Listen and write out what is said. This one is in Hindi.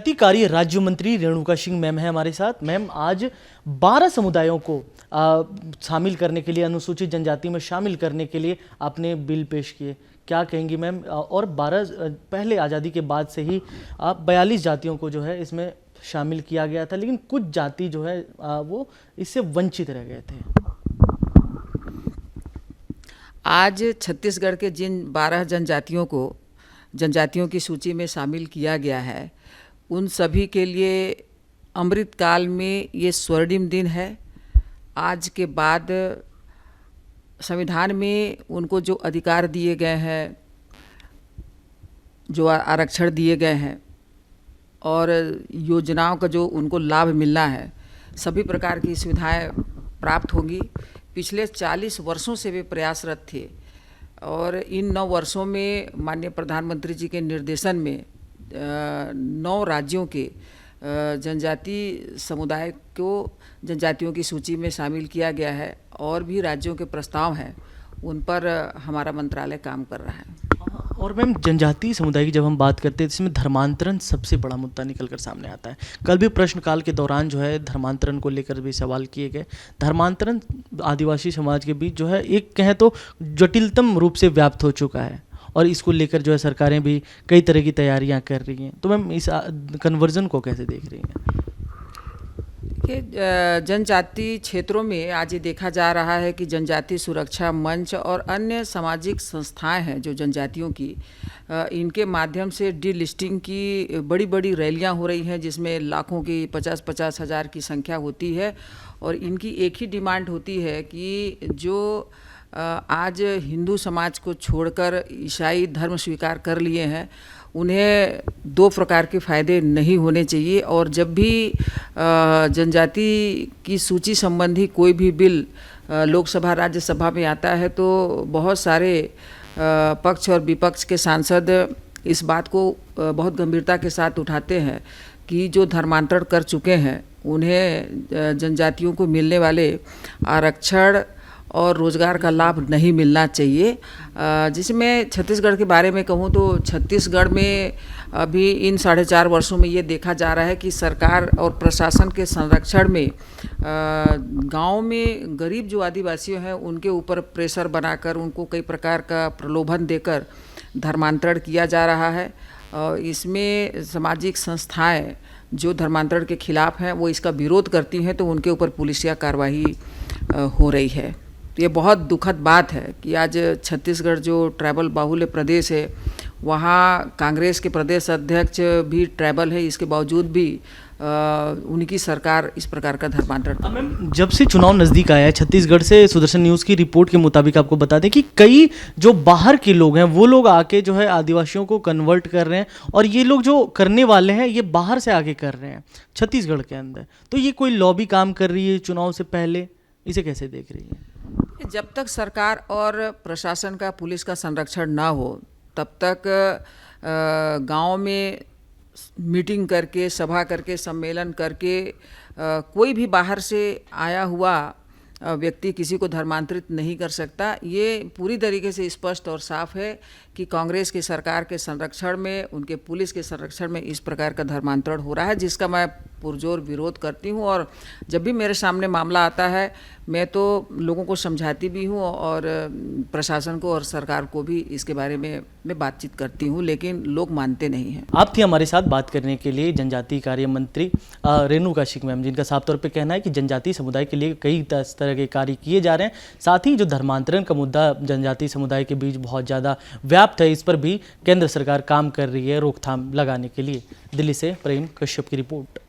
जनजातीय कार्य राज्य मंत्री रेणुका सिंह मैम है हमारे साथ। मैम, आज 12 समुदायों को शामिल करने के लिए, अनुसूचित जनजाति में शामिल करने के लिए आपने बिल पेश किए, क्या कहेंगी मैम? और 12 पहले आज़ादी के बाद से ही 42 जातियों को जो है इसमें शामिल किया गया था, लेकिन कुछ जाति जो है वो इससे वंचित रह गए थे। आज छत्तीसगढ़ के जिन 12 जनजातियों को जनजातियों की सूची में शामिल किया गया है, उन सभी के लिए अमृतकाल में ये स्वर्णिम दिन है। आज के बाद संविधान में उनको जो अधिकार दिए गए हैं, जो आरक्षण दिए गए हैं और योजनाओं का जो उनको लाभ मिलना है, सभी प्रकार की सुविधाएं प्राप्त होंगी। पिछले 40 वर्षों से वे प्रयासरत थे और इन 9 वर्षों में माननीय प्रधानमंत्री जी के निर्देशन में 9 राज्यों के जनजातीय समुदाय को जनजातियों की सूची में शामिल किया गया है और भी राज्यों के प्रस्ताव हैं, उन पर हमारा मंत्रालय काम कर रहा है। और मैम, जनजातीय समुदाय की जब हम बात करते हैं, इसमें धर्मांतरण सबसे बड़ा मुद्दा निकल कर सामने आता है। कल भी प्रश्नकाल के दौरान जो है धर्मांतरण को लेकर भी सवाल किए गए। धर्मांतरण आदिवासी समाज के बीच जो है एक कहें तो जटिलतम रूप से व्याप्त हो चुका है और इसको लेकर जो है सरकारें भी कई तरह की तैयारियां कर रही हैं। तो मैम, इस कन्वर्जन को कैसे देख रही हैं? जनजातीय क्षेत्रों में आज ये देखा जा रहा है कि जनजातीय सुरक्षा मंच और अन्य सामाजिक संस्थाएं हैं जो जनजातियों की, इनके माध्यम से डीलिस्टिंग की बड़ी बड़ी रैलियां हो रही हैं, जिसमें लाखों की 50-50 हज़ार की संख्या होती है। और इनकी एक ही डिमांड होती है कि जो आज हिंदू समाज को छोड़कर ईसाई धर्म स्वीकार कर लिए हैं, उन्हें 2 प्रकार के फ़ायदे नहीं होने चाहिए। और जब भी जनजाति की सूची संबंधी कोई भी बिल लोकसभा राज्यसभा में आता है, तो बहुत सारे पक्ष और विपक्ष के सांसद इस बात को बहुत गंभीरता के साथ उठाते हैं कि जो धर्मांतरण कर चुके हैं उन्हें जनजातियों को मिलने वाले आरक्षण और रोज़गार का लाभ नहीं मिलना चाहिए। जिसमें छत्तीसगढ़ के बारे में कहूँ तो छत्तीसगढ़ में अभी इन 4.5 वर्षों में ये देखा जा रहा है कि सरकार और प्रशासन के संरक्षण में गांव में गरीब जो आदिवासी हैं उनके ऊपर प्रेशर बनाकर उनको कई प्रकार का प्रलोभन देकर धर्मांतरण किया जा रहा है। और इसमें सामाजिक संस्थाएं जो धर्मांतरण के खिलाफ हैं वो इसका विरोध करती हैं, तो उनके ऊपर पुलिसिया कार्रवाई हो रही है। तो ये बहुत दुखद बात है कि आज छत्तीसगढ़ जो ट्राइबल बाहुल्य प्रदेश है, वहाँ कांग्रेस के प्रदेश अध्यक्ष भी ट्राइबल है, इसके बावजूद भी उनकी सरकार इस प्रकार का धर्मांतरण। मैम, जब से चुनाव नज़दीक आया है, छत्तीसगढ़ से सुदर्शन न्यूज़ की रिपोर्ट के मुताबिक आपको बता दें कि कई जो बाहर के लोग हैं वो लोग आके जो है आदिवासियों को कन्वर्ट कर रहे हैं, और ये लोग जो करने वाले हैं ये बाहर से आके कर रहे हैं छत्तीसगढ़ के अंदर। तो ये कोई लॉबी काम कर रही है चुनाव से पहले, इसे कैसे देख रही है? जब तक सरकार और प्रशासन का, पुलिस का संरक्षण ना हो, तब तक गांव में मीटिंग करके, सभा करके, सम्मेलन करके कोई भी बाहर से आया हुआ व्यक्ति किसी को धर्मांतरित नहीं कर सकता। ये पूरी तरीके से स्पष्ट और साफ है कि कांग्रेस की सरकार के संरक्षण में, उनके पुलिस के संरक्षण में इस प्रकार का धर्मांतरण हो रहा है, जिसका मैं पुरजोर विरोध करती हूँ। और जब भी मेरे सामने मामला आता है, मैं तो लोगों को समझाती भी हूँ और प्रशासन को और सरकार को भी इसके बारे में मैं बातचीत करती हूँ, लेकिन लोग मानते नहीं हैं। आप थी हमारे साथ बात करने के लिए जनजातीय कार्य मंत्री रेणुका सिंह मैम, जिनका साफ तौर पे कहना है कि जनजातीय समुदाय के लिए कई तरह के कार्य किए जा रहे हैं। साथ ही जो धर्मांतरण का मुद्दा जनजातीय समुदाय के बीच बहुत ज़्यादा व्याप्त है, इस पर भी केंद्र सरकार काम कर रही है रोकथाम लगाने के लिए। दिल्ली से प्रेम कश्यप की रिपोर्ट।